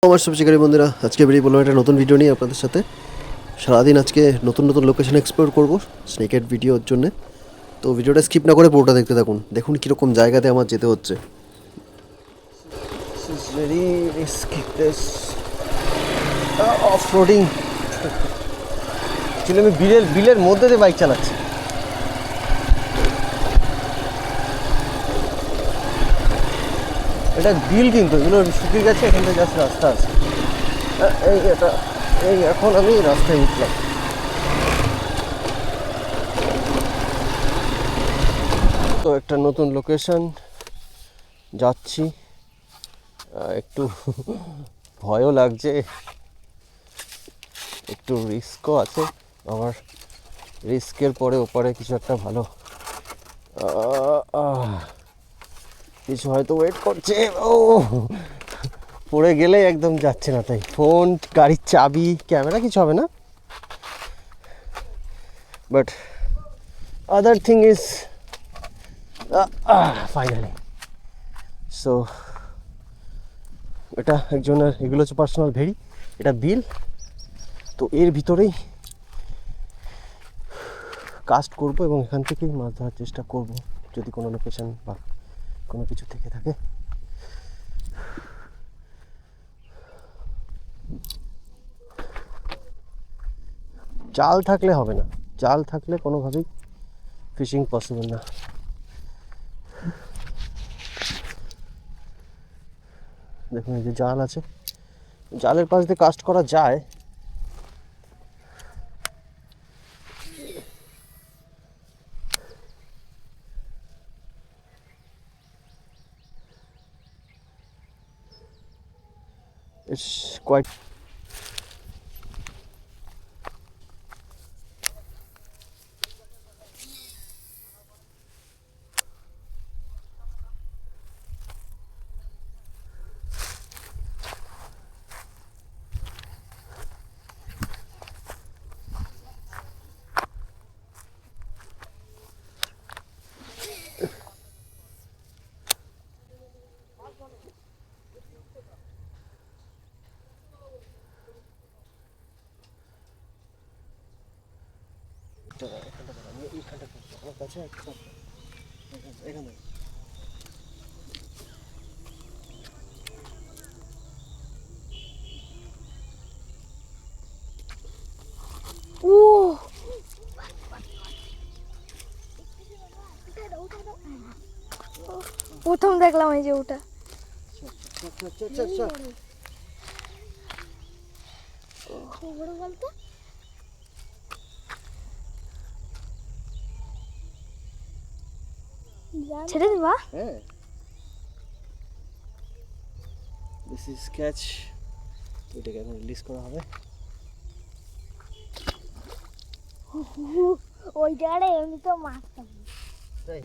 আমার সব শিকারী বন্ধুরা, আজকে বেরিয়ে বললাম একটা নতুন ভিডিও নিয়ে আপনাদের সাথে। সারাদিন আজকে নতুন নতুন লোকেশন এক্সপ্লোর করবো স্নেকের ভিডিওর জন্যে। তো ভিডিওটা স্কিপ না করে পুরোটা দেখতে থাকুন, দেখুন কীরকম জায়গাতে আমার যেতে হচ্ছে। অফ রোডিং, অ্যাকচুয়ালি আমি বিলের মধ্যে দিয়ে বাইক চালাচ্ছি। এটা বিল কিন্তু এগুলো শুকিয়ে গেছে, এখান থেকে জাস্ট রাস্তা আছে। এই এখন আমি রাস্তায় উঠলাম। তো একটা নতুন লোকেশন যাচ্ছি, একটু ভয়ও লাগছে, একটু রিস্কও আছে। আবার রিস্কের পরে ওপারে কিছু একটা ভালো কিছু হয়তো ওয়েট করছে। ও পড়ে গেলে একদম যাচ্ছে না, তাই ফোন, গাড়ির চাবি, ক্যামেরা কিছু হবে না, but other thing is finally. So এটা একজনের, এগুলো হচ্ছে পার্সোনাল ভেড়ি, এটা বিল। তো এর ভিতরেই কাস্ট করব এবং এখান থেকেই মাছ ধরার চেষ্টা করব, যদি কোনো লোকেশন বা কোনো কিছু থেকে থাকে। জাল থাকলে হবে না, জাল থাকলে কোনোভাবেই ফিশিং পসিবল না। দেখুন এই যে জাল আছে, জালের পাশ দিয়ে কাস্ট করা যায়। It's quite প্রথম দেখলাম এই যে ওটা। ছেড়ে দিবা? হ্যাঁ, দিস ইজ ক্যাচ। এটাকে এখন রিলিজ করা হবে। ওই জায়গায় এমনি তো মাছ থাকে। তাই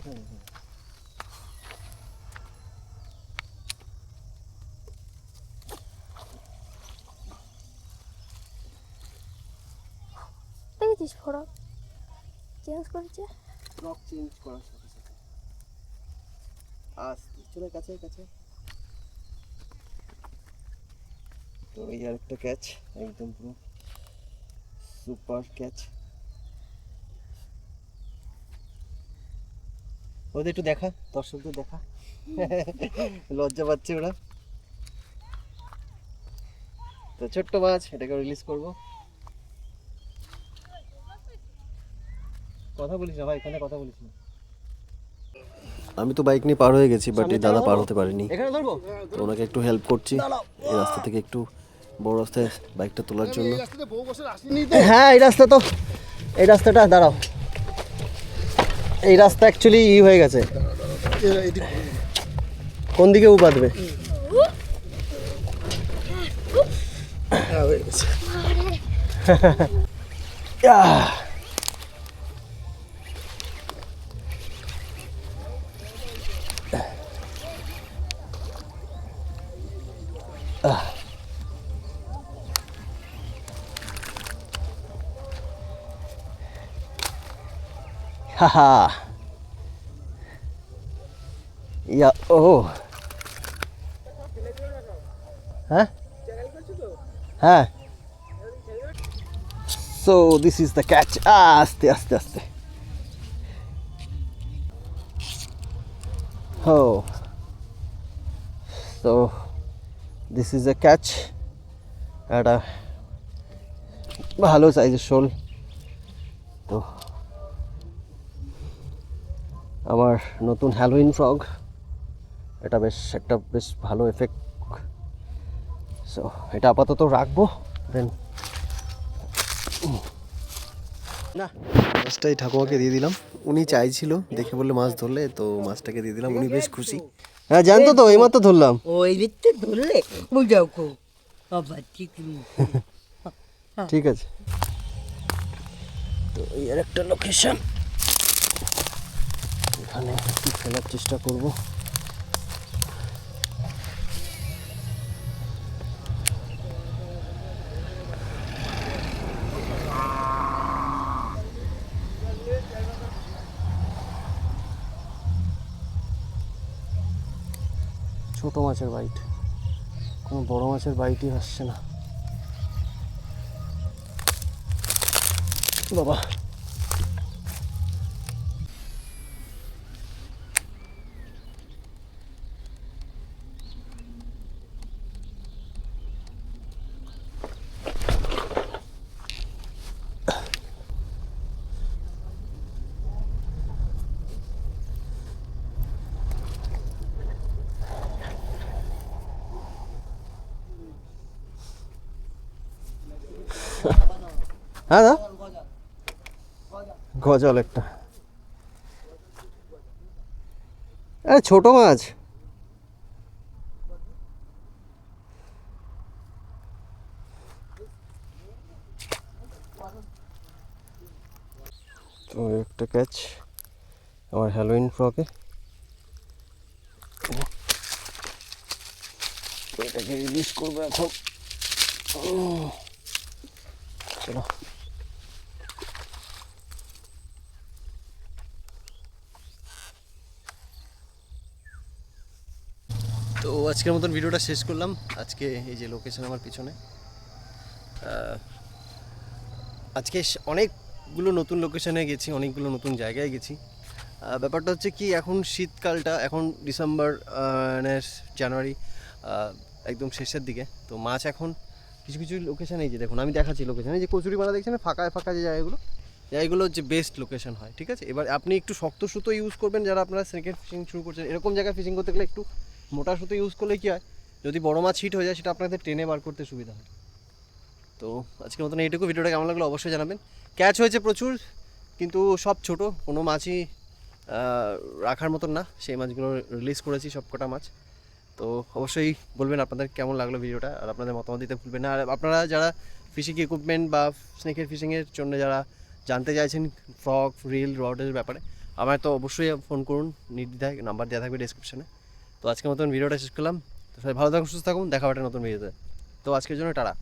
দেখেছিস ফরক চেঞ্জ করেছে, ফ্রক চেঞ্জ করার সাথে সাথে আস্তে চলে কাছে কাছে। তো এই আরেকটা ক্যাচ, একদম পুরো সুপার ক্যাচ। ওদের একটু দেখা, দর্শকদের দেখা, লজ্জা পাচ্ছে ওরা। তো ছোট্ট মাছ, এটাকে রিলিজ করব। কথা বলিস না ভাই, এখানে কথা বলিস না। আমি তো বাইক নিয়ে পার হয়ে গেছি, বাট এই দাদা পার হতে পারেনি, তো ওনাকে একটু হেল্প করছি এই রাস্তা থেকে একটু বড় রাস্তায় বাইকটা তোলার জন্য। হ্যাঁ, এই রাস্তাটা দাঁড়াও, এই রাস্তা অ্যাকচুয়ালি হয়ে গেছে। কোন দিকে উ বাঁধবে? হাহা, ইয়া ও হ্যাঁ হ্যাঁ, so this is the catch. আস্তে আস্তে আস্তে। Oh, so this is a catch at a ভালো সাইজের শোল। তো আমার নতুন হ্যালোইন ফ্রগ, এটা বেশ ভালো এফেক্ট। সো এটা আপাতত রাখবো, দেন না মাছটাই ঠাকুমাকে দিয়ে দিলাম। উনি চাইছিল, দেখে বললে মাছ ধরলে, তো মাছটাকে দিয়ে দিলাম। উনি বেশ খুশি। হ্যাঁ জানতো তো, এইমাত্র ধরলাম। ওই দেখতে ধরলে বুঝাও কো আবার ঠিক আছে, তো এই আর একটা লোকেশন, এখানে একটু ফেলার চেষ্টা করব। ছোট মাছের বাইট, কোনো বড় মাছের বাইটই আসছে না বাবা। হ্যাঁ দা, গজাল একটা, ছোট মাছ। তো একটা ক্যাচ আমার হ্যালোইন ফ্রকে। এটাকে রিলিজ করবো এখন। চলো, তো আজকের মতন ভিডিওটা শেষ করলাম। আজকে এই যে লোকেশন আমার পিছনে, আজকে অনেকগুলো নতুন লোকেশনে গেছি, অনেকগুলো নতুন জায়গায় গেছি। ব্যাপারটা হচ্ছে কি, এখন শীতকালটা, এখন ডিসেম্বর জানুয়ারি একদম শেষের দিকে। তো মাছ এখন কিছু কিছু লোকেশান, এই যে দেখুন আমি দেখাচ্ছি লোকেশান, এই যে কচুরিপানা দেখছেন ফাঁকা ফাঁকা যে জায়গাগুলো হচ্ছে বেস্ট লোকেশন হয়, ঠিক আছে। এবার আপনি একটু শক্ত সুতো ইউজ করবেন, যারা আপনারা স্নেকের ফিশিং শুরু করছেন। এরকম জায়গায় ফিশিং করতে গেলে একটু মোটা সুতো ইউজ করলে কী হয়, যদি বড় মাছ হিট হয়ে যায় সেটা আপনাদের টেনে বার করতে সুবিধা হয়। তো আজকের মতন এইটুকু। ভিডিওটা কেমন লাগলো অবশ্যই জানাবেন। ক্যাচ হয়েছে প্রচুর, কিন্তু সব ছোট, কোনো মাছই রাখার মতন না। সেই মাছগুলো রিলিজ করেছি সব কটা মাছ। তো অবশ্যই বলবেন আপনাদের কেমন লাগলো ভিডিওটা, আর আপনাদের মতামত দিতে ভুলবেন না। আর আপনারা যারা ফিশিং ইকুইপমেন্ট বা স্নেকের ফিশিংয়ের জন্য যারা জানতে চাইছেন ফ্রগ, রিল, রডের ব্যাপারে, আমায় তো অবশ্যই ফোন করুন, নির্দ্বিধায় নাম্বার দেওয়া থাকবে ডেসক্রিপশনে। তো আজকের মতন ভিডিওটা শেষ করলাম। তো সবাই ভালো থাকুন, সুস্থ থাকুন, দেখা হবে একটা নতুন ভিডিওতে। তো আজকের জন্য টাটা।